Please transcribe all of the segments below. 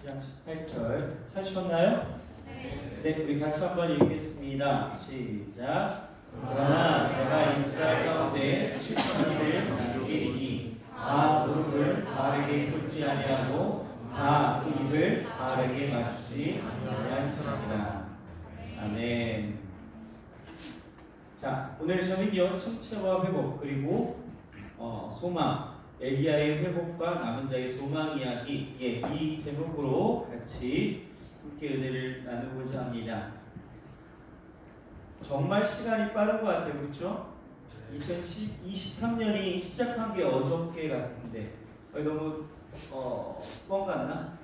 7장 18절 찾으셨나요? 네, 우리 같이 한번 읽겠습니다. 시작. 그러나 내가 이스라엘 가운데 7천이를 남기리니 다 무릎을 바르게 꿇지 아니하고 다 그 입을 바르게 맞추지 아니하니라. 아멘. 자, 오늘 저는요 침체와 회복 그리고 소망, 엘리야의 회복과 남은 자의 소망 이야기, 이 제목으로 같이 함께 은혜를 나누고자 합니다. 정말 시간이 빠른 것 같아요, 그렇죠? 2023년이 시작한 게 어저께 같은데 너무 뻥 같나?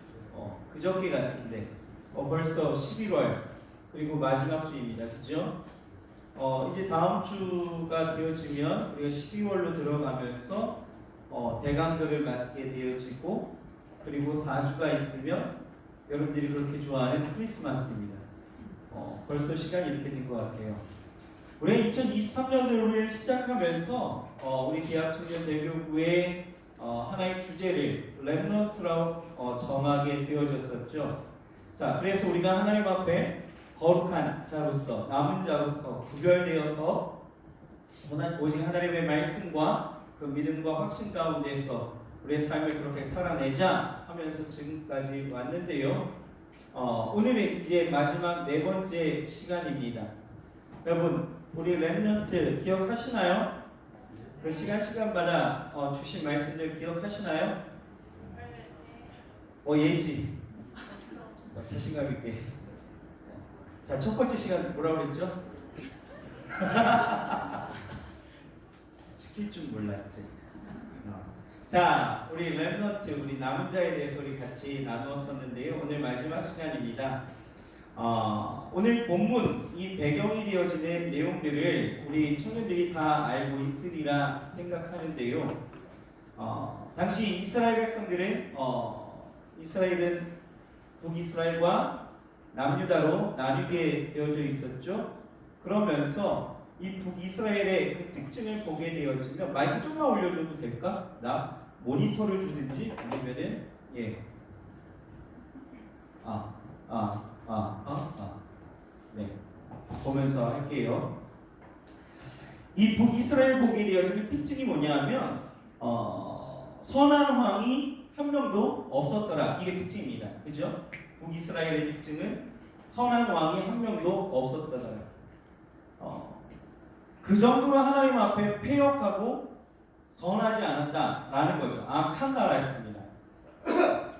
그저께 같은데 벌써 11월 그리고 마지막 주입니다, 그렇죠? 이제 다음 주가 되어지면 우리가 12월로 들어가면서 대강절을 맞게 되어지고 그리고 4주가 있으면 여러분들이 그렇게 좋아하는 크리스마스입니다. 벌써 시간이 이렇게 된 것 같아요. 우리 2023년도를 시작하면서 우리 대학청년대교구의 하나의 주제를 렘넌트라고 정하게 되어졌었죠. 자, 그래서 우리가 하나님 앞에 거룩한 자로서, 남은 자로서 구별되어서 오직 하나님의 말씀과 그 믿음과 확신 가운데서 우리의 삶을 그렇게 살아내자 하면서 지금까지 왔는데요. 오늘은 이제 마지막 네 번째 시간입니다. 여러분, 우리 렘넌트 기억하시나요? 그 시간마다 주신 말씀들 기억하시나요? 예지. 자신감 있게. 자, 첫 번째 시간 뭐라고 그랬죠? 시킬 줄 몰랐지. 자, 우리 렘넌트, 우리 남은 자에 대해서 우리 같이 나누었었는데요. 오늘 마지막 시간입니다. 오늘 본문, 이 배경이 되어지는 내용들을 우리 청년들이 다 알고 있으리라 생각하는데요. 당시 이스라엘 백성들은 이스라엘은 북이스라엘과 남유다로 나뉘게 되어져 있었죠. 그러면서 이 북이스라엘의 그 특징을 보게 되어지면 마이크 좀만 올려줘도 될까? 나 모니터를 주든지 아니면은 네, 보면서 할게요. 이 북이스라엘 보게 되어지는 특징이 뭐냐면 선한 왕이 한 명도 없었더라. 이게 특징입니다. 그죠? 북이스라엘의 특징은 선한 왕이 한 명도 없었더라. 그 정도로 하나님 앞에 패역하고 선하지 않았다라는 거죠. 악한 나라였습니다.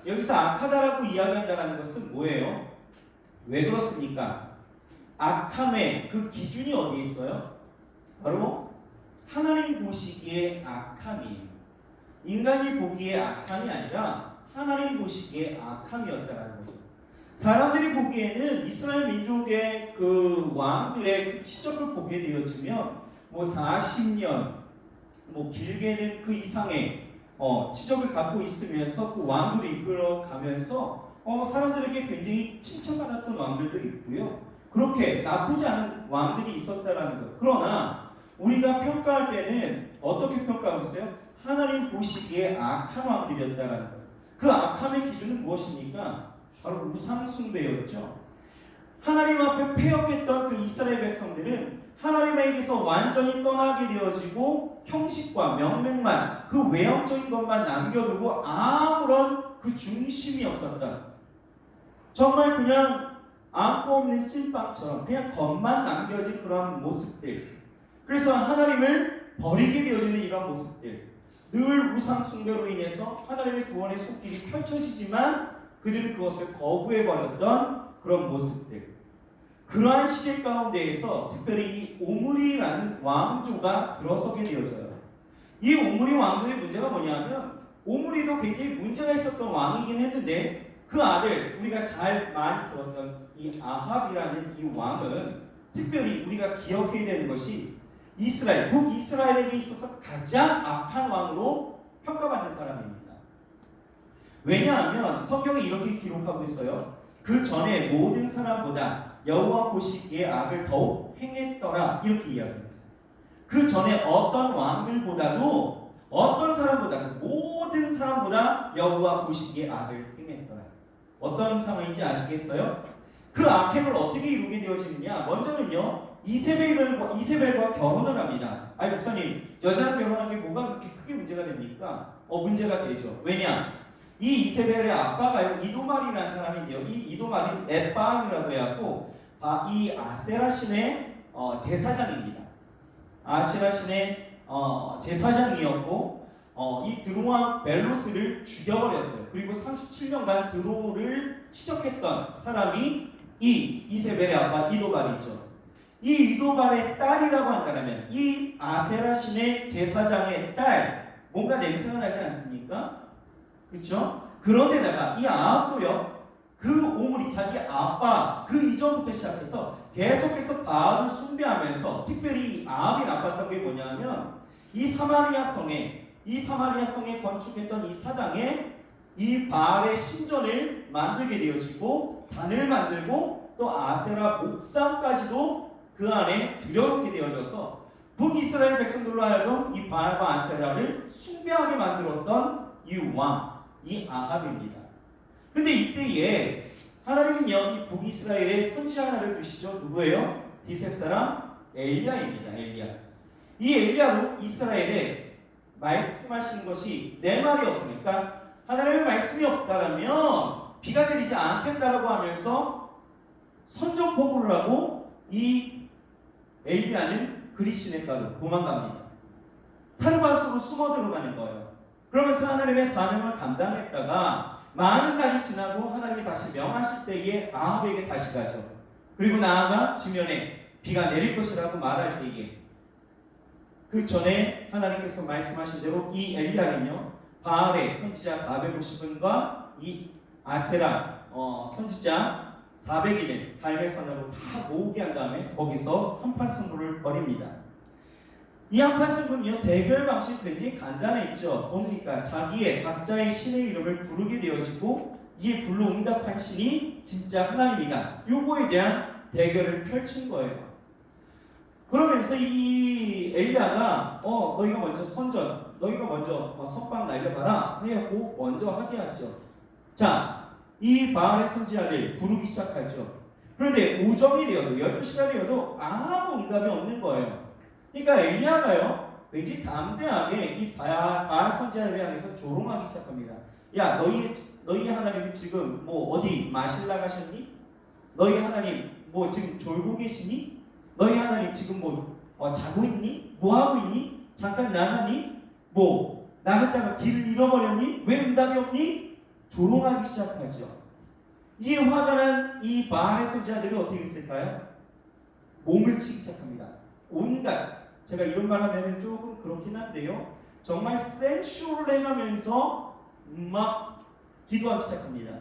여기서 악하다라고 이야기한다는 것은 뭐예요? 왜 그렇습니까? 악함의 그 기준이 어디에 있어요? 바로 하나님 보시기에 악함이에요. 인간이 보기에 악함이 아니라 하나님 보시기에 악함이었다는 거죠. 사람들이 보기에는 이스라엘 민족의 그 왕들의 그 치적을 보게 되어지면 40년 길게는 그 이상의 치적을 갖고 있으면서 그 왕들을 이끌어가면서 사람들에게 굉장히 칭찬받았던 왕들도 있고요. 그렇게 나쁘지 않은 왕들이 있었다라는 것. 그러나 우리가 평가할 때는 어떻게 평가하고 있어요? 하나님 보시기에 악한 왕들이었다라는 것. 그 악함의 기준은 무엇입니까? 바로 우상 숭배였죠. 하나님 앞에 패역했던 그 이스라엘 백성들은 하나님에게서 완전히 떠나게 되어지고 형식과 명맥만, 그 외형적인 것만 남겨두고 아무런 그 중심이 없었다. 정말 그냥 아무 없는 찐빵처럼 그냥 겉만 남겨진 그런 모습들. 그래서 하나님을 버리게 되어지는 이런 모습들. 늘 우상 숭배로 인해서 하나님의 구원의 손길이 펼쳐지지만 그들은 그것을 거부해버렸던 그런 모습들. 그러한 시대 가운데에서 특별히 이 오므리라는 왕조가 들어서게 되어져요. 이 오므리 왕조의 문제가 뭐냐면 오므리도 굉장히 문제가 있었던 왕이긴 했는데 그 아들, 우리가 잘 많이 들었던 이 아합이라는 이 왕은 특별히 우리가 기억해야 되는 것이 이스라엘, 북이스라엘에게 있어서 가장 악한 왕으로 평가받는 사람입니다. 왜냐하면 성경이 이렇게 기록하고 있어요. 그 전에 모든 사람보다 여호와 보시기에 악을 더욱 행했더라. 이렇게 이야기합니다. 그 전에 어떤 왕들보다도 어떤 사람보다 모든 사람보다 여호와 보시기에 악을 행했더라. 어떤 상황인지 아시겠어요? 그 아켐을 어떻게 이루게 되어지느냐? 먼저는요, 이세벨과 결혼을 합니다. 아니 목사님, 여자랑 결혼한 게 뭐가 그렇게 크게 문제가 됩니까? 문제가 되죠. 왜냐? 이 이세벨의 아빠가요, 이도말이라는 사람인데요. 이 이도말이 엣바안이라고 해갖고 이 아세라 신의 제사장입니다. 아세라 신의 제사장이었고 이 드로왕 벨로스를 죽여버렸어요. 그리고 37년간 드로를 치적했던 사람이 이 이세벨의 아빠 이도발이죠. 이 이도발의 딸이라고 한다면 이 아세라 신의 제사장의 딸, 뭔가 냄새가 나지 않습니까? 그렇죠? 그런데다가 이 아합도요, 그 오므리 자기 아빠 그 이전부터 시작해서 계속해서 바알을 숭배하면서, 특별히 아합이 나빴던 게 뭐냐면 이 사마리아 성에 건축했던 이 사당에 이 바알의 신전을 만들게 되어지고 단을 만들고 또 아세라 목상까지도 그 안에 들여놓게 되어져서 북이스라엘 백성들로 하여금 이 바알과 아세라를 숭배하게 만들었던 이 왕, 이 아합입니다. 근데 이때에 하나님은요, 이 북이스라엘에 선지자 하나를 두시죠. 누구예요? 디셉 사람 엘리야입니다. 엘리야. 이 엘리야로 이스라엘에 말씀하신 것이 내 말이 없으니까, 하나님의 말씀이 없다라면 비가 내리지 않겠다라고 하면서 선전포고를 하고 이 엘리야는 그리시네가로 도망갑니다. 산밭으로 숨어 들어가는 거예요. 그러면서 하나님의 사명을 감당했다가 많은 날이 지나고 하나님이 다시 명하실 때에 아합에게 다시 가죠. 그리고 나아가 지면에 비가 내릴 것이라고 말할 때에 그 전에 하나님께서 말씀하신 대로 이 엘리야는요, 바알의 선지자 450인과 이 아세라 선지자 400인을 갈멜산으로 다 모으게 한 다음에 거기서 한판 승부를 벌입니다. 이 한판 승부는요, 대결 방식 굉장히 간단했죠. 뭡니까? 자기의 각자의 신의 이름을 부르게 되어지고 이에 불러 응답한 신이 진짜 하나님이다, 요거에 대한 대결을 펼친 거예요. 그러면서 이 엘리야가 너희가 먼저 너희가 먼저 선빵 날려봐라 해갖고 먼저 하게 하죠. 자, 이 바알의 선지자를 부르기 시작하죠. 그런데 오정이 되어도 12시가 되어도 아무 응답이 없는 거예요. 그러니까 엘리야가요, 왠지 담대하게 이 바알 선지자를 향해서 조롱하기 시작합니다. 야, 너희 하나님 지금 뭐 어디 마실 나가셨니? 너희 하나님 뭐 지금 졸고 계시니? 너희 하나님 지금 자고 있니? 뭐 하고 있니? 잠깐 나가니? 뭐 나갔다가 길을 잃어버렸니? 왜 응답이 없니? 조롱하기 시작하죠. 이에 화가 난 이 바알의 선지자들이 어떻게 했을까요? 몸을 치기 시작합니다. 온갖, 제가 이런 말 하면 조금 그렇긴 한데요, 정말 센쇼를 행하면서 막 기도하기 시작합니다.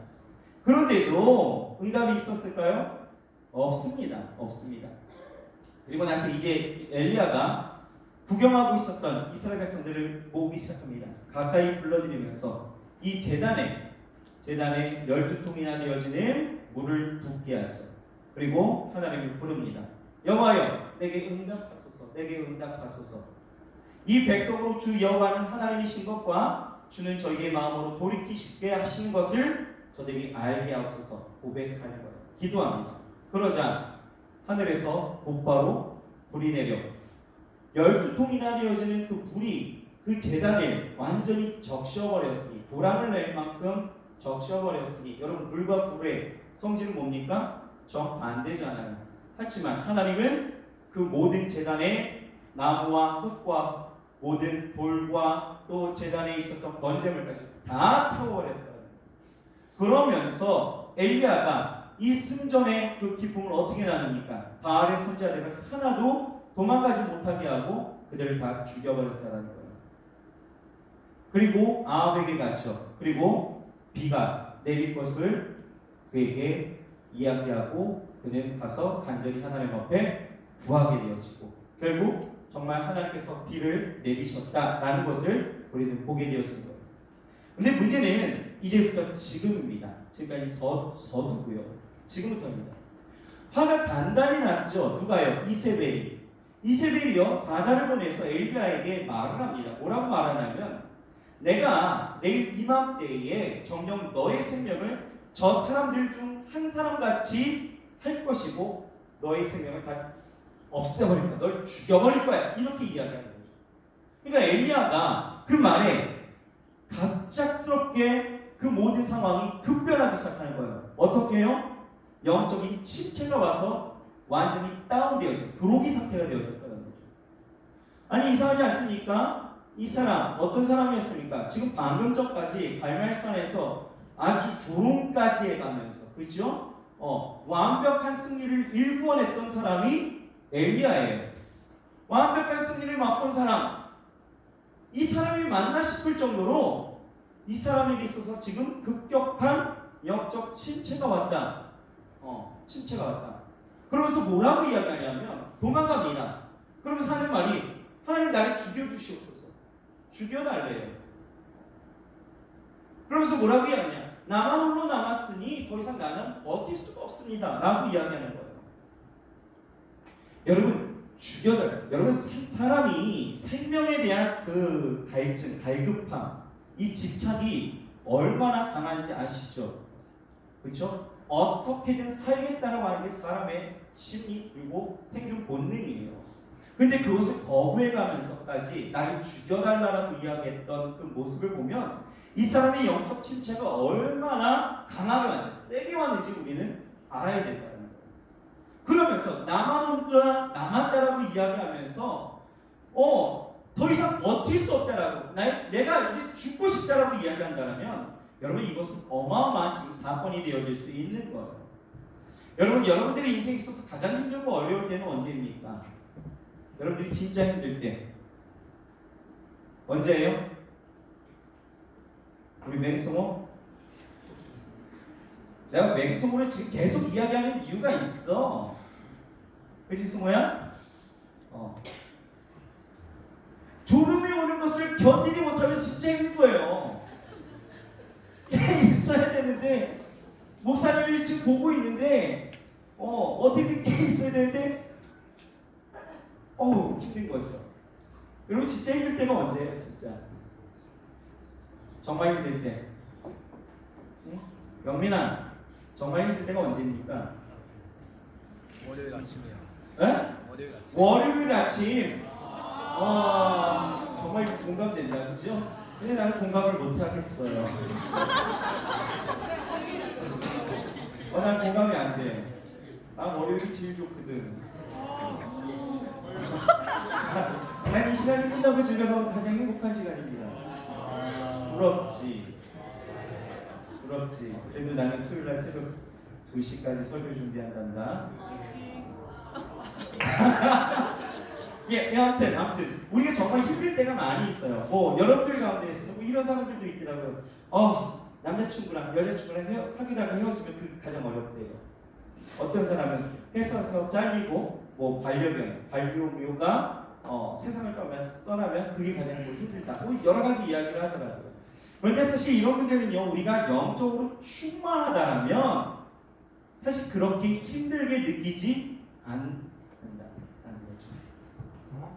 그런데도 응답이 있었을까요? 없습니다. 그리고 나서 이제 엘리야가 구경하고 있었던 이스라엘 백성들을 모으기 시작합니다. 가까이 불러들이면서 이 제단에 12통이나 되어지는 물을 붓게 하죠. 그리고 하나님을 부릅니다. 여호와여, 내게 응답하소서. 이 백성으로 주 여호와는 하나님이신 것과 주는 저희의 마음으로 돌이키시게 하시는 것을 저들이 알게 하옵소서 고백하는 거예요. 기도합니다. 그러자 하늘에서 곧바로 불이 내려 12통이나 되어지는 그 불이 그 제단을 완전히 적셔버렸으니, 보람을 낼 만큼 적셔버렸으니, 여러분 물과 불의 성질은 뭡니까? 정반대잖아요. 하지만 하나님은 그 모든 제단의 나무와 흙과 모든 돌과 또 제단에 있었던 번제물까지 다 태워버렸다. 그러면서 엘리야가 이 승전의 그 기쁨을 어떻게 나눕니까? 바알의 선지자들을 하나도 도망가지 못하게 하고 그들을 다 죽여버렸다는 거예요. 그리고 아합에게 갔죠. 그리고 비가 내릴 것을 그에게 이야기하고 그는 가서 간절히 하나님 앞에 구하게 되어지고 결국 정말 하나님께서 비를 내리셨다라는 것을 우리는 보게 되어진 거예요. 근데 문제는 이제부터 지금입니다. 지금까지 서두고요. 지금부터입니다. 화가 단단히 났죠. 누가요? 이세벨이요. 사자를 보내서 엘리야에게 말을 합니다. 뭐라고 말하냐면, 내가 내일 이맘때에 정녕 너의 생명을 저 사람들 중 한 사람 같이 할 것이고 너의 생명을 다 없애버릴 거야. 널 죽여버릴 거야. 이렇게 이야기하는 거죠. 그러니까 엘리야가 그 말에 갑작스럽게 그 모든 상황이 급변하기 시작하는 거예요. 어떻게 해요? 영적인 침체가 와서 완전히 다운되어져 그로기 상태가 되어졌다는 거죠. 아니 이상하지 않습니까? 이 사람 어떤 사람이었습니까? 지금 방금 전까지 갈멜산에서 아주 조롱까지 해가면서 그렇죠? 완벽한 승리를 일구어냈던 사람이 엘리야예요. 완벽한 승리를 맛본 사람, 이 사람이 맞나 싶을 정도로 이 사람에게 있어서 지금 급격한 영적 침체가 왔다. 침체가 왔다. 그러면서 뭐라고 이야기하냐면 도망갑니다. 그러면서 하는 말이 하나님 나를 죽여주시옵소서. 죽여달래요. 그러면서 뭐라고 이야기하냐? 나만 홀로 남았으니 더 이상 나는 버틸 수가 없습니다. 라고 이야기하는 거예요. 여러분 죽여달래요. 여러분 사람이 생명에 대한 그 갈증, 갈급함, 이 집착이 얼마나 강한지 아시죠? 그렇죠? 어떻게든 살겠다라고 하는 게 사람의 심리 그리고 생존 본능이에요. 근데 그것을 거부해가면서까지 나를 죽여달라고 이야기했던 그 모습을 보면 이 사람의 영적 침체가 얼마나 강하게 왔는지 세게 왔는지 우리는 알아야 된다는 거예요. 그러면서 남았다라고 이야기하면서 더 이상 버틸 수 없다라고 내가 이제 죽고 싶다라고 이야기한다면 여러분 이것은 어마어마한 지금 사건이 되어질 수 있는 거예요. 여러분 여러분들의 인생에 있어서 가장 힘들고 어려울 때는 언제입니까? 여러분들이 진짜 힘들 때 언제예요? 우리 맹성호? 내가 맹성호를 지금 계속 이야기하는 이유가 있어. 그치 승호야? 졸음이 오는 것을 견디지 못하면 진짜 힘든 거예요. 있어야 되는데 목사님이 지금 보고 있는데 어떻게 있어야 되는데 힘든 거죠. 여러분 진짜 힘들 때가 언제예요? 진짜 정말 힘들 때. 응? 영민아 정말 힘들 때가 언제입니까? 월요일 아침이요. 에? 월요일 아침. 월요일 아침. 정말 공감된다, 그죠? 근데 나는 공감을 못 하겠어요. 난 공감이 안 돼. 난 월요일이 제일 좋거든. 난 이 시간이 끝나고 집에 가면 가장 행복한 시간입니다. 부럽지. 그래도 나는 토요일날 새벽 2시까지 설교 준비한단다. 아무튼 우리가 정말 힘들 때가 많이 있어요. 여러분들 가운데에서도 이런 사람들도 있더라고요. 남자친구랑 여자친구랑 사귀다가 헤어지면 그게 가장 어렵대요. 어떤 사람은 회사에서 잘리고 반려묘가 세상을 떠나면 그게 가장 힘들다. 여러 가지 이야기를 하더라고요. 그런데 사실 이런 문제는요, 우리가 영적으로 충만하다면 사실 그렇게 힘들게 느끼지 않는다는 거죠.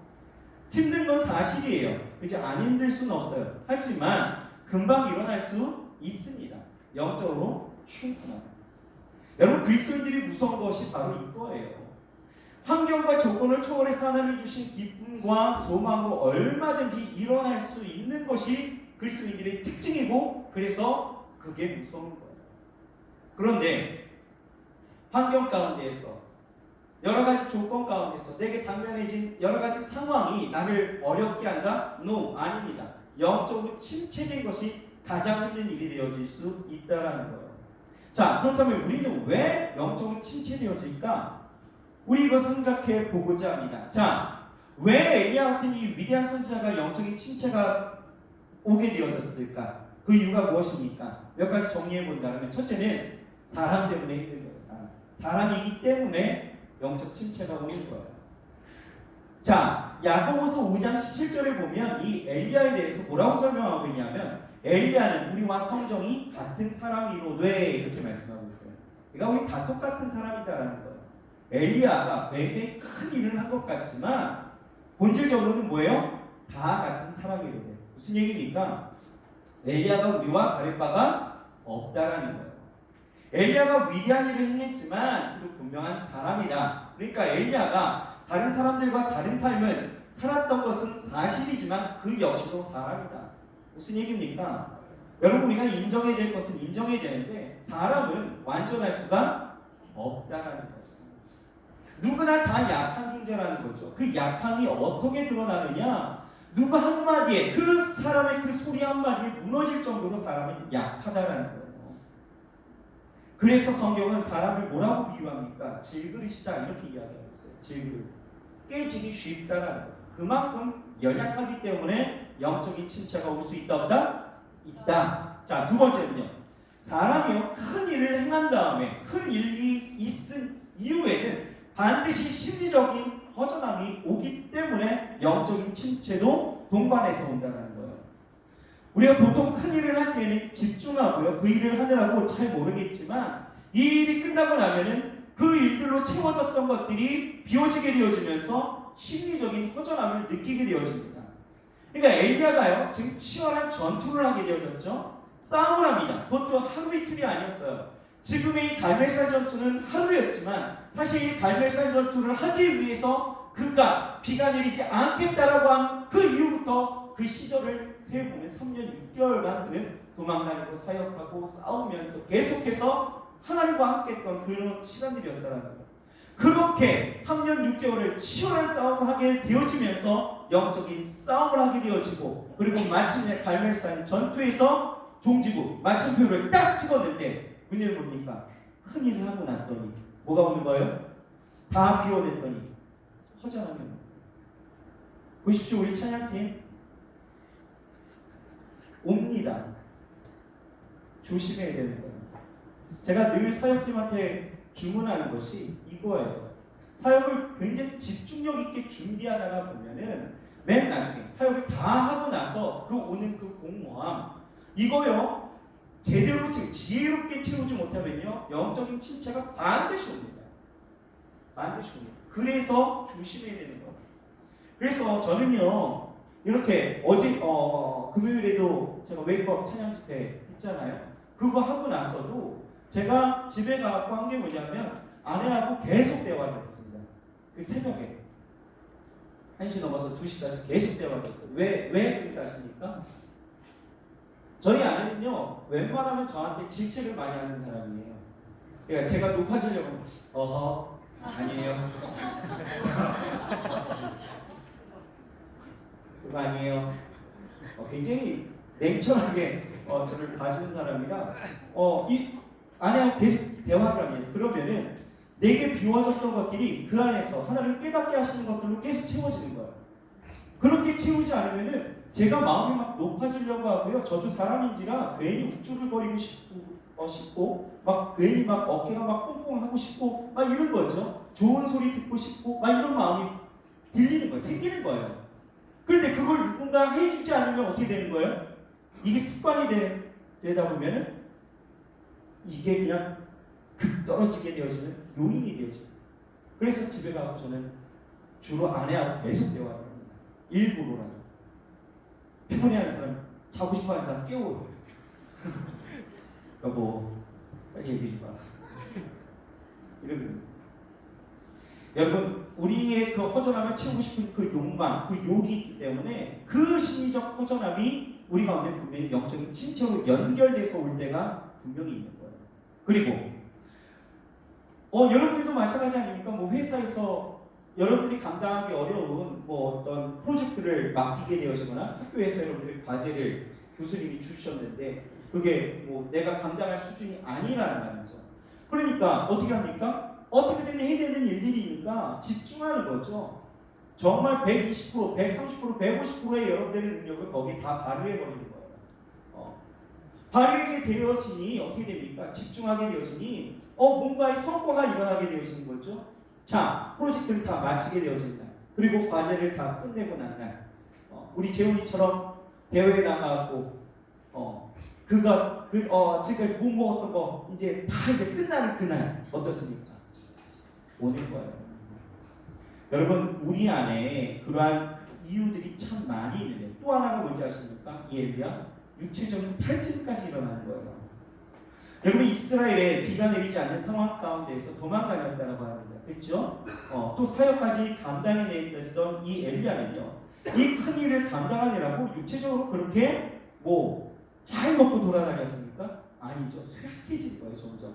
힘든 건 사실이에요. 그죠? 안 힘들 수는 없어요. 하지만 금방 일어날 수 있습니다. 영적으로 충분합니다. 여러분 그리스도인들이 무서운 것이 바로 이거예요. 환경과 조건을 초월해서 하나님이 주신 기쁨과 소망으로 얼마든지 일어날 수 있는 것이 그리스도인들의 특징이고 그래서 그게 무서운 거예요. 그런데 환경 가운데에서 여러 가지 조건 가운데서 내게 당면해진 여러 가지 상황이 나를 어렵게 한다? No, 아닙니다. 영적으로 침체된 것이 가장 힘든 일이 되어질 수 있다라는 거예요. 자, 그렇다면 우리는 왜 영적으로 침체되어질까? 우리 이거 생각해 보고자 합니다. 자, 왜 엘리야 같은 이 위대한 선지자가 영적인 침체가 오게 되어졌을까? 그 이유가 무엇입니까? 몇 가지 정리해 본다면 첫째는 사람 때문에 힘든 거예요. 사람이기 때문에 영적 침체가 오는 거예요. 자, 야고보서 5장 17절에 보면 이 엘리야에 대해서 뭐라고 설명하고 있냐면 엘리야는 우리와 성정이 같은 사람이로되 이렇게 말씀하고 있어요. 그러니까 우리 다 똑같은 사람이다라는 거예요. 엘리야가 굉장히 큰 일을 한 것 같지만 본질적으로는 뭐예요? 다 같은 사람이로되. 무슨 얘기입니까? 엘리야가 우리와 다를 바가 없다라는 거예요. 엘리야가 위대한 일을 행했지만 그도 분명한 사람이다. 그러니까 엘리야가 다른 사람들과 다른 삶을 살았던 것은 사실이지만 그 역시도 사람이다. 무슨 얘기입니까? 여러분, 우리가 인정해야 될 것은 인정해야 되는데 사람은 완전할 수가 없다라는 거죠. 누구나 다 약한 존재라는 거죠. 그 약함이 어떻게 드러나느냐? 누구 한마디에, 그 사람의 그 소리 한마디에 무너질 정도로 사람은 약하다라는 거예요. 그래서 성경은 사람을 뭐라고 비유합니까? 질그릇이다 이렇게 이야기하고 있어요. 질그릇. 깨지기 쉽다라는 거예요. 그만큼 연약하기 때문에 영적인 침체가 올 수 있다 없다? 있다. 자, 두 번째는요. 사람이요 큰 일을 행한 다음에 큰 일이 있은 이후에는 반드시 심리적인 허전함이 오기 때문에 영적인 침체도 동반해서 온다는 거예요. 우리가 보통 큰 일을 할 때는 집중하고요. 그 일을 하느라고 잘 모르겠지만 이 일이 끝나고 나면은 그 일들로 채워졌던 것들이 비워지게 되어지면서 심리적인 허전함을 느끼게 되어집니다. 그러니까 엘리야가요 지금 치열한 전투를 하게 되어졌죠. 싸움을 합니다. 그것도 하루 이틀이 아니었어요. 지금의 갈멜산 전투는 하루였지만 사실 이 갈멜산 전투를 하기 위해서 그가 비가 내리지 않겠다라고 한 그 이후부터 그 시절을 세보면 3년 6개월간 그는 도망다니고 사역하고 싸우면서 계속해서 하나님과 함께 했던 그런 시간들이었다는 거예요. 그렇게 3년 6개월을 치열한 싸움을 하게 되어지면서 영적인 싸움을 하게 되어지고 그리고 마침내 갈멜산 전투에서 종지부 마침표를 딱 찍었는데 문제는 뭡니까? 큰 일을 하고 났더니 뭐가 오는 거예요? 다 비워냈더니 허전하면 보십시오. 우리 찬양팀 옵니다. 조심해야 되는 거예요. 제가 늘 사역팀한테 주문하는 것이 이거예요. 사역을 굉장히 집중력 있게 준비하다가 보면은 맨 나중에 사역을 다 하고 나서 그 오는 그 공허함 이거요 제대로 지혜롭게 채우지 못하면요 영적인 침체가 반드시 옵니다. 반드시 옵니다. 그래서 조심해야 되는 거예요. 그래서 저는요 이렇게 어제 금요일에도 제가 웨이크업 찬양 집회 했잖아요. 그거 하고 나서도 제가 집에 가서 한 게 뭐냐면 아내하고 계속 대화를 했습니다. 그 새벽에 1시 넘어서 2시까지 계속 대화를 했어요. 왜 그렇게 하십니까? 저희 아내는요 웬만하면 저한테 질책을 많이 하는 사람이에요. 그러니까 제가 높아지려고 어허 아니에요. 그거 아니에요. 굉장히 냉철하게 저를 봐주는 사람이라 이 아내하고 계속 대화를 합니다. 그러면은 내게 비워졌던 것들이 그 안에서 하나님 깨닫게 하시는 것들로 계속 채워지는 거예요. 그렇게 채우지 않으면은 제가 마음이 막 높아지려고 하고요. 저도 사람인지라 괜히 우쭐거리고 싶고 막 괜히 막 어깨가 막 뽕뽕하고 싶고 막 이런 거죠. 좋은 소리 듣고 싶고 막 이런 마음이 들리는 거예요. 생기는 거예요. 그런데 그걸 누군가 해주지 않으면 어떻게 되는 거예요? 이게 습관이 되다 보면은 이게 그냥 급 떨어지게 되어지는 요인이 되어집니다. 그래서 집에 가서 저는 주로 아내하고 계속 대화를 합니다. 일부러라도. 피곤해하는 사람, 자고 싶어하는 사람 깨워요. 여보, 빨리 얘기해 봐. 이러거든요. 여러분, 우리의 그 허전함을 채우고 싶은 그 욕망, 그 욕이 있기 때문에 그 심리적 허전함이 우리 가운데 분명히 영적인 침체로 연결돼서 올 때가 분명히 있는 거예요. 그리고 여러분들도 마찬가지 아닙니까? 뭐 회사에서 여러분들이 감당하기 어려운 뭐 어떤 프로젝트를 맡기게 되어지거나 학교에서 여러분들이 과제를 교수님이 주셨는데 그게 뭐 내가 감당할 수준이 아니라는 말이죠. 그러니까 어떻게 합니까? 어떻게든 해야 되는 일들이니까 집중하는 거죠. 정말 120%, 130%, 150%의 여러분들의 능력을 거기에 다 발휘해버리는 거예요. 발휘하게 되어지니 어떻게 됩니까? 집중하게 되어지니 뭔가의 성과가 일어나게 되어지는 거죠. 자, 프로젝트를 다 마치게 되어진다. 그리고 과제를 다 끝내고 난 날, 우리 재훈이처럼 대회에 나가고, 지금 못 먹었던 거 이제 다 이제 끝나는 그날 어떻습니까? 오는 거예요. 여러분, 우리 안에 그러한 이유들이 참 많이 있는데 또 하나가 뭔지 아십니까? 이 엘리야 육체적인 탈진까지 일어나는 거예요. 여러분 이스라엘에 비가 내리지 않는 상황 가운데에서 도망다녔다고 합니다. 그렇죠? 또 사역까지 감당해냈던 이 엘리야는요. 이 큰 일을 감당하느라고 육체적으로 그렇게 잘 먹고 돌아다녔습니까? 아니죠. 쇠약해진 거예요. 점점.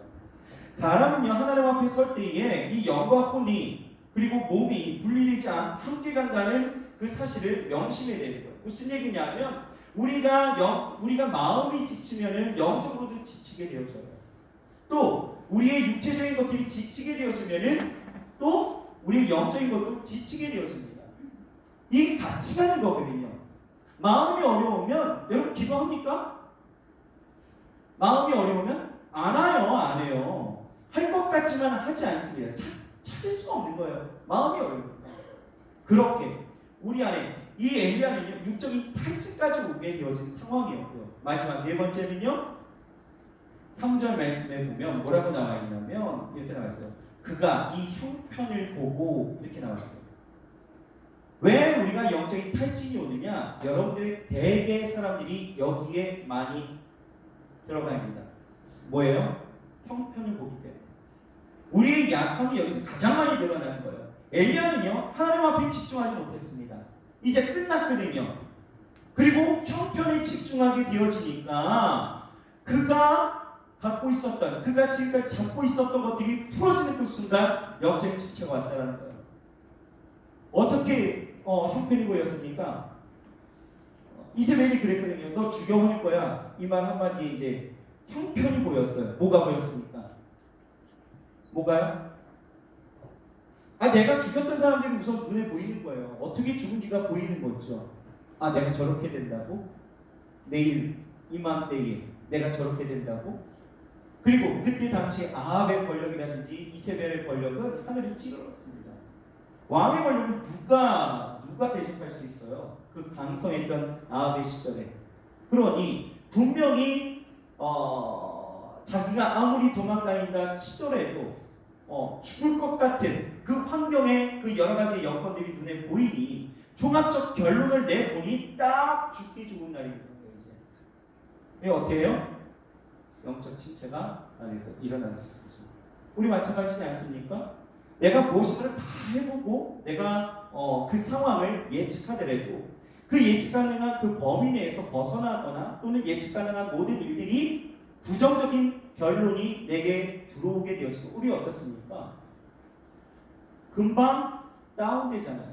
사람은요 하나님 앞에 설 때에 이 영과 혼이 그리고 몸이 분리되지 않고 함께 간다는 그 사실을 명심해야 되는 거예요. 무슨 얘기냐면 우리가 마음이 지치면은 영적으로도 지치게 되어져요. 또 우리의 육체적인 것들이 지치게 되어지면은 또 우리의 영적인 것도 지치게 되어집니다. 이게 같이 가는 거거든요. 마음이 어려우면 여러분 기도합니까? 마음이 어려우면 안 와요, 안 해요. 할 것 같지만 하지 않습니다. 찾을 수가 없는 거예요. 마음이 어려우니까. 그렇게 우리 안에 이 엘리야는요 육적인 탈취까지 오게 되어진 상황이었고요. 마지막 네 번째는요 3절 말씀에 보면 뭐라고 나와 있냐면 이렇게 나와 있어요. 그가 이 형편을 보고 이렇게 나왔어요. 왜 우리가 영적인 탈진이 오느냐? 여러분들의 대개 사람들이 여기에 많이 들어갑니다. 뭐예요? 형편을 보기 때문에. 우리의 약함이 여기서 가장 많이 드러나는 거예요. 엘리야는요 하나님 앞에 집중하지 못했습니다. 이제 끝났거든요. 그리고 형편에 집중하게 되어지니까 그가 지금까지 잡고 있었던 것들이 풀어지는 그 순간 영적인 지체가 왔다는 거예요. 어떻게 형편이 보였습니까? 이세벨이 그랬거든요. 너 죽여버릴 거야. 이 말 한마디에 이제 형편이 보였어요. 뭐가 보였습니까? 뭐가요? 내가 죽였던 사람들이 우선 눈에 보이는 거예요. 어떻게 죽은지가 보이는 거죠. 내가 저렇게 된다고? 내일 이맘때에 내가 저렇게 된다고? 그리고 그때 당시 아합의 권력이라든지 이세벨의 권력은 하늘을 찌르렀습니다. 왕의 권력을 누가 대적할 수 있어요? 그 강성했던 아합의 시절에. 그러니 분명히 자기가 아무리 도망다닌다 치더라도 죽을 것 같은 그 환경의 그 여러 가지 여건들이 눈에 보이니 종합적 결론을 내보니 딱 죽기 좋은 날입니다. 이제 어떻게 해요? 영적 침체가 안에서 일어나는 거죠. 우리 마찬가지지 않습니까? 내가 무엇인가를 다 해보고 내가 그 상황을 예측하더라도 그 예측 가능한 그 범위 내에서 벗어나거나 또는 예측 가능한 모든 일들이 부정적인 결론이 내게 들어오게 되어지고 우리 어떻습니까? 금방 다운되잖아요.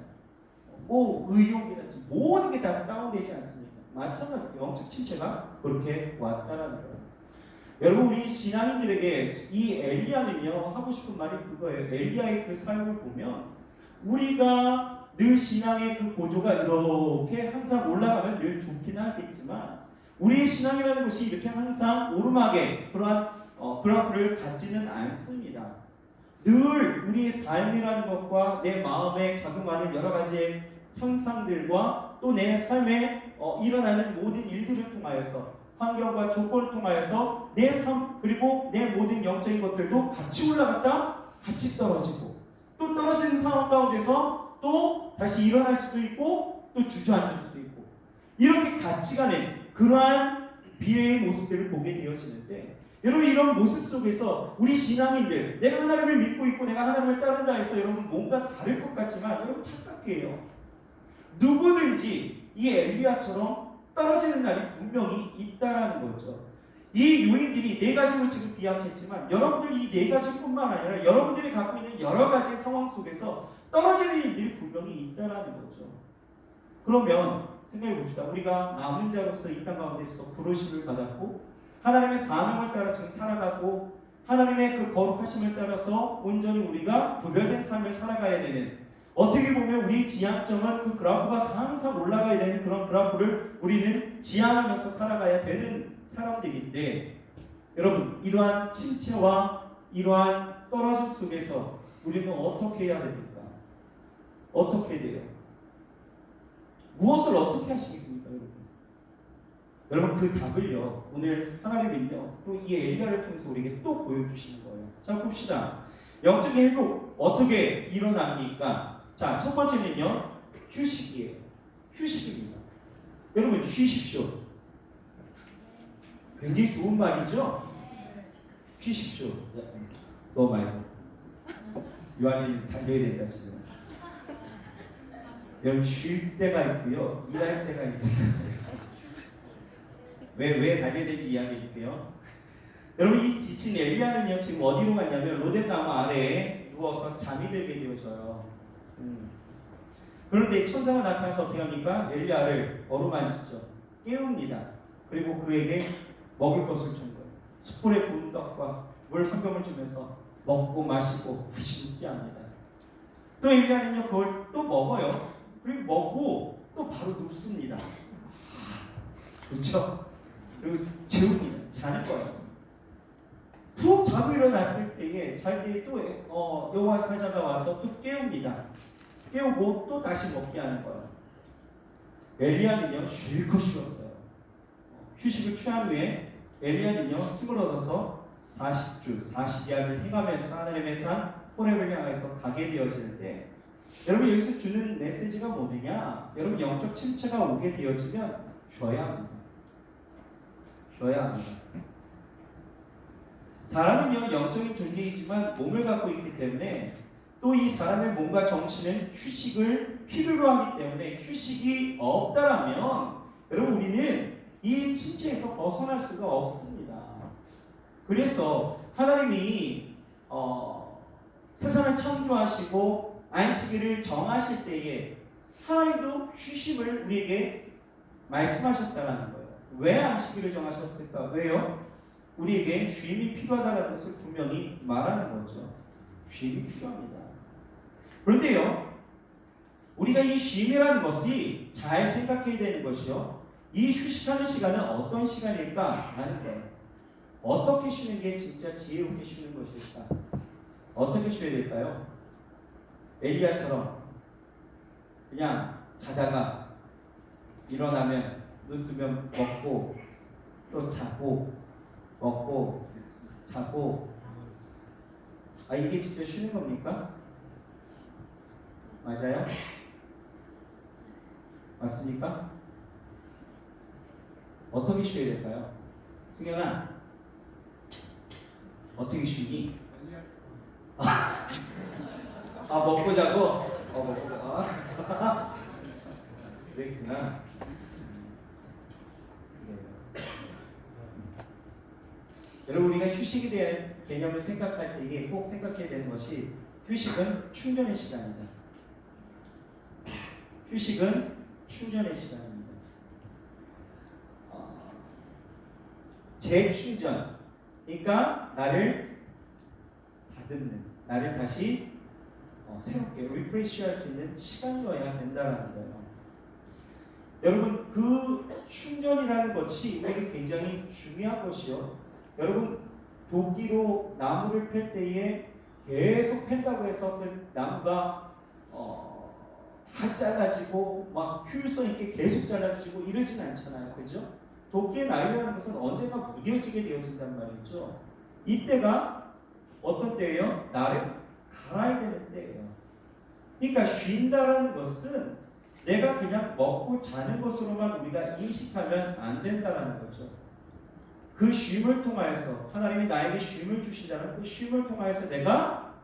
의욕이라든지 모든 게 다 다운되지 않습니까? 마찬가지로 영적 침체가 그렇게 왔다라는 거예요. 여러분 우리 신앙인들에게 이 엘리야는요 하고 싶은 말이 그거예요. 엘리야의 그 삶을 보면 우리가 늘 신앙의 그 고조가 이렇게 항상 올라가면 늘 좋긴 하겠지만 우리의 신앙이라는 것이 이렇게 항상 오르막에 그러한 그래프를 갖지는 않습니다. 늘 우리의 삶이라는 것과 내 마음에 작용하는 여러 가지의 현상들과 또 내 삶에 일어나는 모든 일들을 통하여서 환경과 조건을 통하여서 내 삶 그리고 내 모든 영적인 것들도 같이 올라갔다 같이 떨어지고 또 떨어지는 상황 가운데서 또 다시 일어날 수도 있고 또 주저앉을 수도 있고 이렇게 같이 가는 그러한 비례의 모습들을 보게 되어지는데 여러분 이런 모습 속에서 우리 신앙인들 내가 하나님을 믿고 있고 내가 하나님을 따른다 해서 여러분 뭔가 다를 것 같지만 여러분 착각해요. 누구든지 이 엘리야처럼 떨어지는 날이 분명히 있다라는 거죠. 이 요인들이 네 가지로 지금 비약했지만 여러분들 이 네 가지뿐만 아니라 여러분들이 갖고 있는 여러 가지 상황 속에서 떨어지는 일들이 분명히 있다라는 거죠. 그러면 생각해 봅시다. 우리가 남은 자로서 이 땅 가운데서 부르심을 받았고 하나님의 사명을 따라 지금 살아가고 하나님의 그 거룩하심을 따라서 온전히 우리가 구별된 삶을 살아가야 되는 어떻게 보면 우리 지향점은 그 그래프가 항상 올라가야 되는 그런 그래프를 우리는 지향하면서 살아가야 되는 사람들인데 여러분 이러한 침체와 이러한 떨어짐 속에서 우리는 어떻게 해야 됩니까? 어떻게 돼요? 무엇을 어떻게 하시겠습니까, 여러분? 여러분 그 답을요 오늘 하나님은요 또 이 엘리야를 통해서 우리에게 또 보여주시는 거예요. 자 봅시다. 영적인 회복 어떻게 일어납니까? 자 첫 번째는요 휴식이에요. 휴식입니다. 여러분 쉬십시오. 굉장히 좋은 말이죠. 휴식주. 너 말고. 요한이 달려야 된다 지금. 여러분 쉴 때가 있고요, 일할 때가 있고요. 왜 달려야 되는지 이야기해줄게요. 여러분 이 지친 엘리야는요 지금 어디로 갔냐면 로뎀나무 아래에 누워서 잠이 들게 되어져요. 그런데 천사가 나타나서 어떻게 합니까? 엘리야를 어루만지죠. 깨웁니다. 그리고 그에게 먹을 것을 준 거예요. 숯불에 구운 떡과 물 한 병을 주면서 먹고 마시고 다시 눕게 합니다. 또 엘리야는요 그걸 또 먹어요. 그리고 먹고 또 바로 눕습니다. 좋죠? 그리고 재웁니다. 자는 거예요. 푹 자고 일어났을 때에 잘 때에 또 여호와 사자가 와서 또 깨웁니다. 깨우고 또 다시 먹게 하는 거예요. 엘리야는요 실컷 쉬었어요. 휴식을 취한 후에 엘리야는요 힘을 얻어서 40주 40야를 행하면서 하나님의 산 호렙을 향해서 가게 되어지는데, 여러분 여기서 주는 메시지가 뭐냐? 여러분 영적 침체가 오게 되어지면 쉬어야 합니다. 쉬어야 합니다. 사람은요 영적인 존재이지만 몸을 갖고 있기 때문에 또 이 사람의 몸과 정신은 휴식을 필요로 하기 때문에 휴식이 없다라면 여러분 우리는 이 침체에서 벗어날 수가 없습니다. 그래서 하나님이 세상을 창조하시고 안식일을 정하실 때에 하나님도 휴식을 우리에게 말씀하셨다는 거예요. 왜 안식일을 정하셨을까? 왜요? 우리에게 쉼이 필요하다는 것을 분명히 말하는 거죠. 쉼이 필요합니다. 그런데요, 우리가 이 쉼이라는 것이 잘 생각해야 되는 것이요, 이 휴식하는 시간은 어떤 시간일까? 라는 거예요. 어떻게 쉬는 게 진짜 지혜롭게 쉬는 것일까? 어떻게 쉬어야 될까요? 엘리야처럼 그냥 자다가 일어나면 눈 뜨면 먹고 또 자고 먹고 자고, 이게 진짜 쉬는 겁니까? 맞아요? 맞습니까? 어떻게 쉬어야 될까요? 승현아, 어떻게 쉬니? 먹고 자고? 먹고 자고. 그랬구나. 여러분 우리가 휴식에 대한 개념을 생각할 때에 꼭 생각해야 되는 것이 휴식은 충전의 시간입니다. 휴식은 충전의 시간입니다. 재충전, 그러니까 나를 다듬는, 나를 다시 새롭게 리프레시할 수 있는 시간이어야 된다는 거예요. 여러분 그 충전이라는 것이 우리에게 굉장히 중요한 것이요. 여러분 도끼로 나무를 팰 때에 계속 팬다고 해서 그 나무가 다 잘라지고 막 효율성 있게 계속 잘라지고 이러진 않잖아요. 그죠? 도끼의 나이라는 것은 언젠가 무뎌지게 되어진단 말이죠. 이때가 어떤 때예요? 나를 갈아야 되는 때예요. 그러니까 쉰다라는 것은 내가 그냥 먹고 자는 것으로만 우리가 인식하면 안 된다는 거죠. 그 쉼을 통하여서 하나님이 나에게 쉼을 주신다는 그 쉼을 통하여서 내가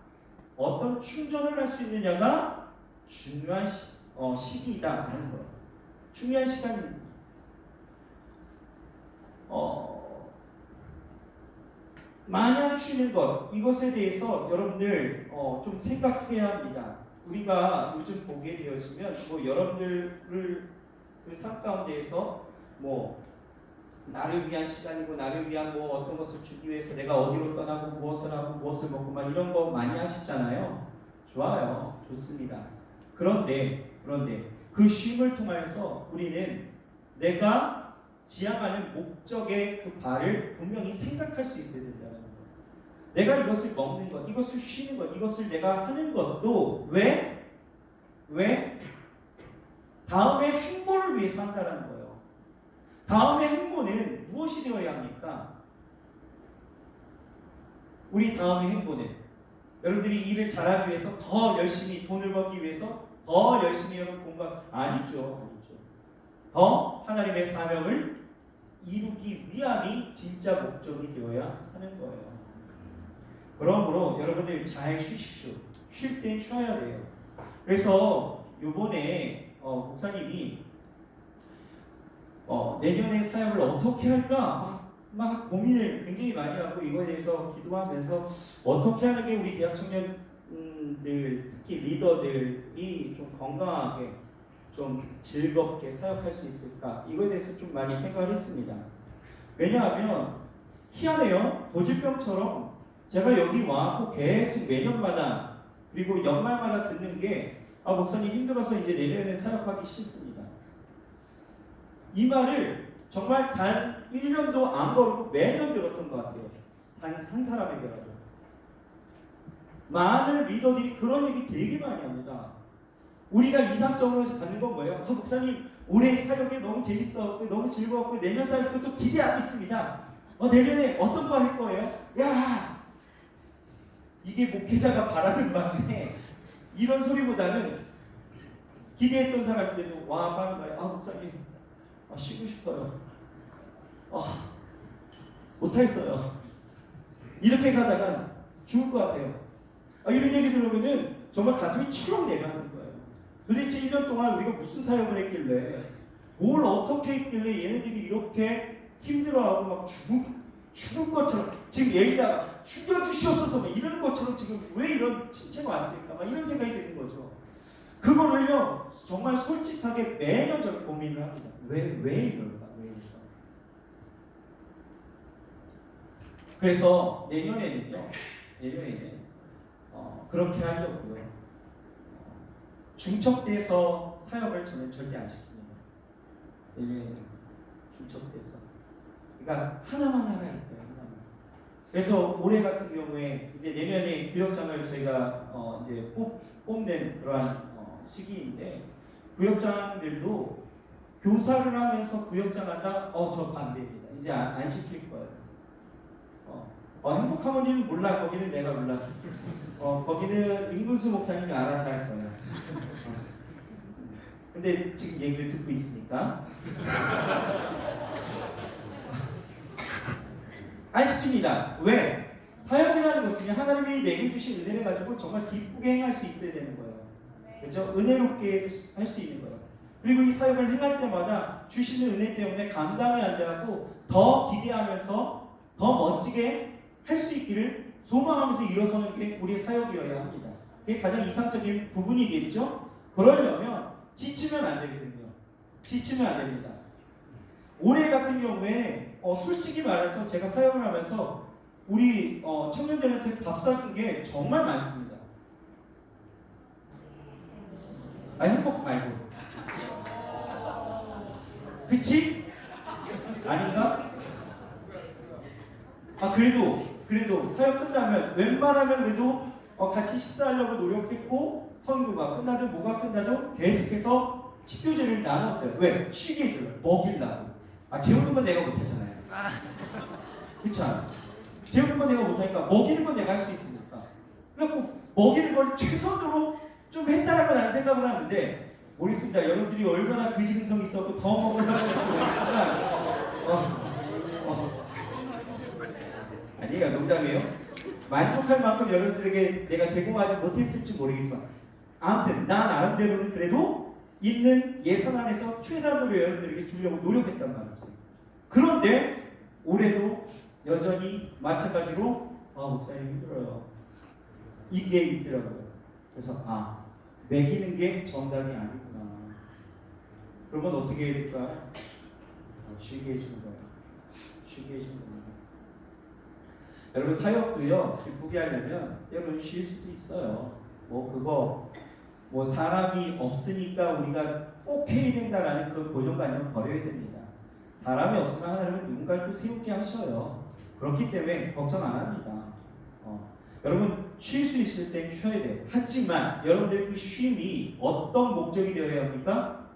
어떤 충전을 할 수 있느냐가 중요한 시기이다 하는 거예요. 중요한 시간입니다. 마냥 쉬는 것, 이것에 대해서 여러분들 좀 생각해야 합니다. 우리가 요즘 보게 되어지면 여러분들을 그 삶 가운데에서 나를 위한 시간이고 나를 위한 어떤 것을 주기 위해서 내가 어디로 떠나고 무엇을 하고 무엇을 먹고 막 이런 거 많이 하시잖아요. 좋아요. 좋습니다. 그런데 그 쉼을 통해서 우리는 내가 지향하는 목적의 그 바를 분명히 생각할 수 있어야 된다는 거예요. 내가 이것을 먹는 것, 이것을 쉬는 것, 이것을 내가 하는 것도 왜? 다음의 행보를 위해서 한다는 거예요. 다음의 행보는 무엇이 되어야 합니까? 우리 다음의 행보는 여러분들이 일을 잘하기 위해서 더 열심히 돈을 벌기 위해서 더 열심히 여러분 공부 아니죠. 더 하나님의 사명을 이루기 위함이 진짜 목적이 되어야 하는 거예요. 그러므로 여러분들 잘 쉬십시오. 쉴 땐 쉬어야 돼요. 그래서 요번에 목사님이 내년에 사역을 어떻게 할까 막 고민을 굉장히 많이 하고 이거에 대해서 기도하면서 어떻게 하는 게 우리 대학 청년들 특히 리더들이 좀 건강하게 좀 즐겁게 사역할 수 있을까 이거에 대해서 좀 많이 생각을 했습니다. 왜냐하면 희한해요. 고질병처럼 제가 여기 와고 계속 매년마다 그리고 연말마다 듣는 게 목사님 힘들어서 이제 내년에 사역하기 싫습니다. 이 말을 정말 단 1년도 안 걸고 매년 들었던 것 같아요. 단 한 사람에게라도. 많은 리더들이 그런 얘기 되게 많이 합니다. 우리가 이상적으로 갖는 건 뭐예요? 목사님 올해 사역이 너무 재밌었고 너무 즐거웠고 내년 사역도 또 기대하고 있습니다. 내년에 어떤 거 할 거예요? 야! 이게 목회자가 바라는 말인데 이런 소리보다는 기대했던 사람인데도 와 하는 거예요. 목사님 쉬고 싶어요. 못하겠어요. 이렇게 가다가 죽을 것 같아요. 이런 얘기 들으면은 정말 가슴이 추럭 내려가는 거예요. 도대체 1년 동안 우리가 무슨 사역을 했길래 뭘 어떻게 했길래 얘네들이 이렇게 힘들어하고 막 죽을 것처럼 지금 얘기다가 죽여주시옵소서 막 이런 것처럼 지금 왜 이런 침체가 왔을까 막 이런 생각이 드는 거죠. 그거를요 정말 솔직하게 매년 저는 고민을 합니다. 왜 이럴까? 그래서 내년에는 그렇게 하려고요. 중첩돼서 사역을 저는 절대 안 시킵니다. 내년에는 중첩돼서. 그러니까 하나만 하라 했어요. 하나만. 그래서 올해 같은 경우에 이제 내년에 구역장을 저희가 이제 뽑는 그러한 시기인데 구역장들도 교사를 하면서 구역장 한다? 저 반대입니다. 이제 안 시킬 거예요. 행복하모니는 몰라. 거기는 내가 몰라. 거기는 임근수 목사님이 알아서 할 거야. 근데 지금 얘기를 듣고 있으니까 안 시킵니다. 왜? 사역이라는 것은 하나님이 내게 주신 은혜를 가지고 정말 기쁘게 행할 수 있어야 되는 거예요. 그렇죠? 은혜롭게 할 수 있는 거예요. 그리고 이 사역을 행할 때마다 주시는 은혜 때문에 감당이 안 되고 더 기대하면서 더 멋지게 할 수 있기를 소망하면서 일어서는 게 우리의 사역이어야 합니다. 그게 가장 이상적인 부분이겠죠? 그러려면 지치면 안 되거든요. 지치면 안 됩니다. 올해 같은 경우에 솔직히 말해서 제가 사역을 하면서 우리 청년들한테 밥 사준 게 정말 많습니다. 행복 말고. 그치? 아닌가? 그래도 사역 끝나면 웬만하면 그래도 같이 식사하려고 노력했고 선교가 끝나도 뭐가 끝나도 계속해서 식교제를 나눴어요. 왜? 쉬게 해줘요. 먹이려고. 재우는 건 내가 못하잖아요. 그렇죠? 재우는 건 내가 못하니까 먹이는 건 내가 할 수 있으니까. 그래갖고 먹이는 걸 최선으로 좀 했다라고 나는 생각을 하는데 모르겠습니다. 여러분들이 얼마나 그지근성이 있었고 더 먹으려고 했지만 아니에요. 농담이에요. 만족할 만큼 여러분들에게 내가 제공하지 못했을지 모르겠지만 아무튼 나 나름대로는 그래도 있는 예산 안에서 최대한으로 여러분들에게 주려고 노력했단 말이지. 그런데 올해도 여전히 마찬가지로 목사님 힘들어요. 이게 있더라고요. 그래서 먹이는 게 정답이 아니구나. 그러면 어떻게 해야 될까요? 쉬게 해주는 거예요. 쉬게 해주는 겁니다. 여러분 사역도요 기쁘게 하려면 때로는 쉴 수도 있어요. 그거 사람이 없으니까 우리가 꼭 해야 된다라는 그 고정관념을 버려야 됩니다. 사람이 없으면 하나님은 누군가를 또 새롭게 하셔요. 그렇기 때문에 걱정 안 합니다. 여러분 쉴 수 있을 땐 쉬어야 돼요. 하지만 여러분들 그 쉼이 어떤 목적이 되어야 합니까?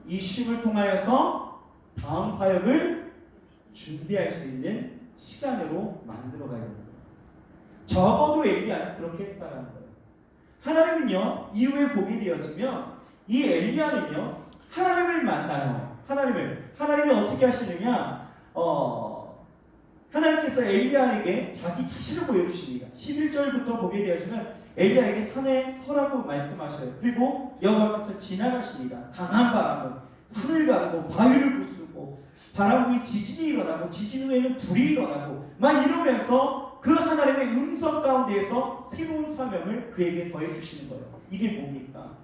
이 쉼을 통하여서 다음 사역을 준비할 수 있는 시간으로 만들어 가야 됩니다. 적어도 엘리야는 그렇게 했다는 거예요. 하나님은요 이후에 보게 되어지면 이 엘리야는요 하나님을 만나요. 하나님이 어떻게 하시느냐? 하나님께서 엘리야에게 자기 자신을 보여주십니다. 11절부터 보게 되어지면 엘리야에게 산에 서라고 말씀하셔요. 그리고 여호와께서 지나가십니다. 강한 바람은 산을 가르고 바위를 부수고 바람 후에 지진이 일어나고 지진 후에는 불이 일어나고 막 이러면서 그 하나님의 음성 가운데에서 새로운 사명을 그에게 더해 주시는 거예요. 이게 뭡니까?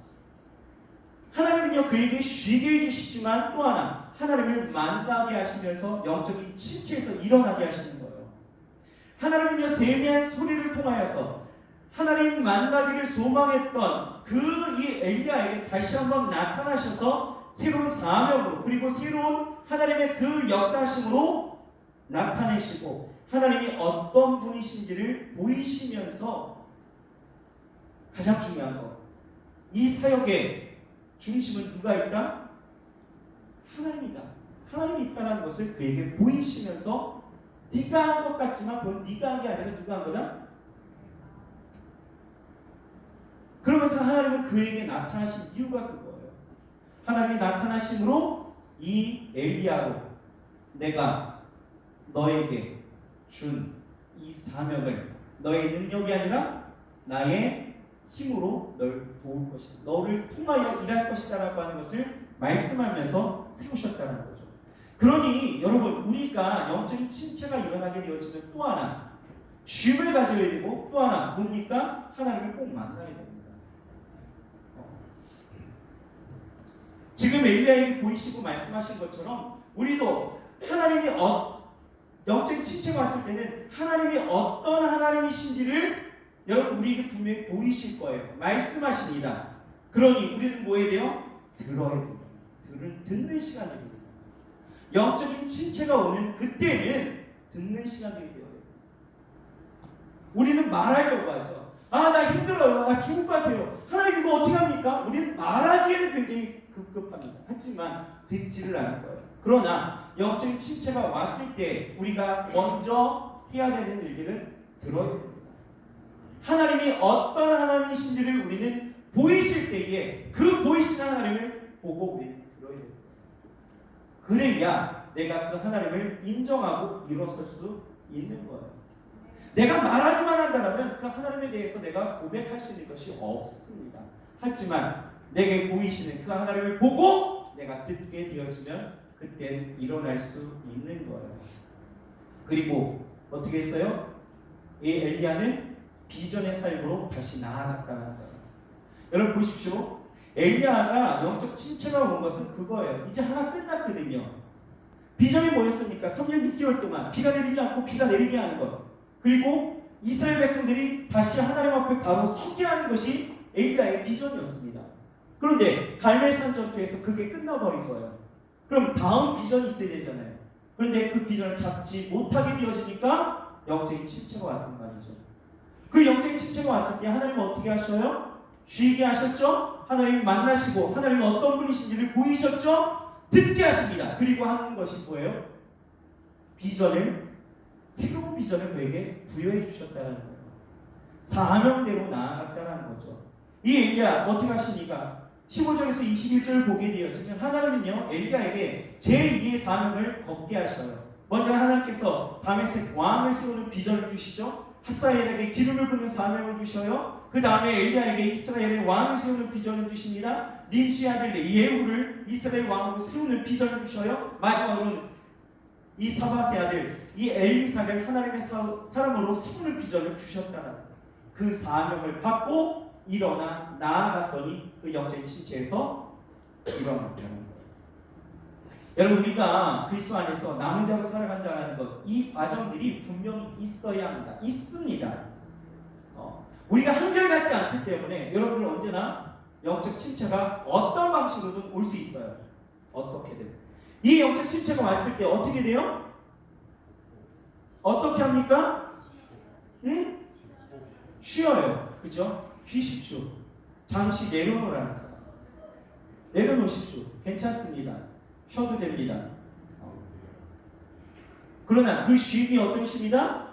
하나님은요 그에게 쉬게 해주시지만 또 하나 하나님을 만나게 하시면서 영적인 침체에서 일어나게 하시는 거예요. 하나님은요 세미한 소리를 통하여서 하나님 만나기를 소망했던 그 이 엘리야에게 다시 한번 나타나셔서 새로운 사명으로 그리고 새로운 하나님의 그 역사심으로 나타내시고 하나님이 어떤 분이신지를 보이시면서 가장 중요한 것, 이 사역의 중심은 누가 있다? 하나님이다. 하나님이 있다는 것을 그에게 보이시면서 네가 한 것 같지만 그건 네가 한 게 아니라 누가 한 거다? 그러면서 하나님은 그에게 나타나신 이유가 그거예요. 하나님이 나타나심으로 이 엘리야로 내가 너에게 준 이 사명을 너의 능력이 아니라 나의 힘으로 널 도울 것이다. 너를 통하여 일할 것이다 라고 하는 것을 말씀하면서 세우셨다는 거죠. 그러니 여러분 우리가 영적인 침체가 일어나게 되어지면 또 하나 쉼을 가져야 되고 또 하나 뭡니까? 하나님을 꼭 만나야 됩니다. 지금 엘리야에게 보이시고 말씀하신 것처럼 우리도 하나님이 영적인 침체가 왔을 때는 하나님이 어떤 하나님이신지를 여러분 우리에게 분명히 보이실 거예요. 말씀하십니다. 그러니 우리는 뭐 해야 돼요? 들어야 됩니다. 듣는 시간이 됩니다. 영적인 침체가 오는 그때는 듣는 시간들이 되어야 됩니다. 우리는 말하려고 하죠. 아, 나 힘들어요. 나 죽을 것 같아요. 하나님 이거 어떻게 합니까? 우리는 말하기에는 굉장히 급급합니다. 하지만 듣지를 않을 거예요. 그러나 영적인 침체가 왔을 때 우리가 먼저 해야 되는 일들은 들어야 됩니다. 하나님이 어떤 하나님이신지를 우리는 보이실 때에 그 보이신 하나님을 보고 우리는 들어야 됩니다. 그래야 내가 그 하나님을 인정하고 일어설 수 있는 거예요. 내가 말하기만 한다면 그 하나님에 대해서 내가 고백할 수 있는 것이 없습니다. 하지만 내게 보이시는 그 하나님을 보고 내가 듣게 되어지면 그때는 일어날 수 있는 거예요. 그리고 어떻게 했어요? 이 엘리야는 비전의 삶으로 다시 나아갔다는 거예요. 여러분 보십시오. 엘리야가 영적 침체가 온 것은 그거예요. 이제 하나 끝났거든요. 비전이 뭐였습니까? 3년 6개월 동안 비가 내리지 않고 비가 내리게 하는 것. 그리고 이스라엘 백성들이 다시 하나님 앞에 바로 서게 하는 것이 엘리야의 비전이었습니다. 그런데 갈멜산 전투에서 그게 끝나버린 거예요. 그럼 다음 비전이 있어야 되잖아요. 그런데 그 비전을 잡지 못하게 되어지니까 영적인 침체가 왔단 말이죠. 그 영적인 침체가 왔을 때 하나님은 어떻게 하셔요? 쉬게 하셨죠? 하나님 만나시고 하나님은 어떤 분이신지를 보이셨죠? 듣게 하십니다. 그리고 하는 것이 뭐예요? 새로운 비전을 그에게 부여해 주셨다는 거예요. 사명대로 나아갔다는 거죠. 이 엘리야 어떻게 하십니까? 15절에서 21절을 보게 되어지면 하나님은요 엘리야에게 제2의 사명을 걷게 하셔요. 먼저 하나님께서 다메섹 왕을 세우는 비전을 주시죠. 하사엘에게 기름을 붓는 사명을 주셔요. 그 다음에 엘리야에게 이스라엘의 왕을 세우는 비전을 주십니다. nim시 아들 예후를 이스라엘 왕으로 세우는 비전을 주셔요. 마지막으로는 이 사밧의 아들 이 엘리사를 하나님의 사람으로 세우는 비전을 주셨다는 그 사명을 받고 일어나 나아갔더니 그 영적인 침체에서 일어났다는 거예요. 여러분 우리가 그리스도 안에서 남은 자로 살아간다는 것, 이 과정들이 분명히 있어야 합니다. 있습니다. 우리가 한결같지 않기 때문에 여러분들 언제나 영적 침체가 어떤 방식으로든 올 수 있어요. 어떻게든. 이 영적 침체가 왔을 때 어떻게 돼요? 어떻게 합니까? 응? 쉬어요. 그죠? 쉬십시오. 잠시 내려놓으라는 거예요. 내려놓으십시오. 괜찮습니다. 쉬어도 됩니다. 그러나 그 쉼이 어떤 쉼이다?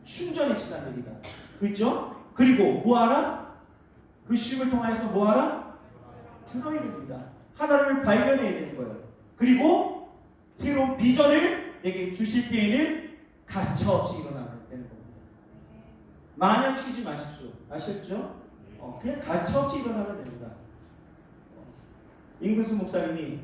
충전의 시간입니다. 그렇죠? 그리고 뭐하라? 그 쉼을 통해서 뭐하라? 들어야 됩니다. 하나님을 발견해야 되는 거예요. 그리고 새로운 비전을 내게 주실 때에는 가차 없이 일어나면 되는 겁니다. 마냥 쉬지 마십시오. 아셨죠? 그냥 가차 없이 일어나면 됩니다. 임근수 목사님이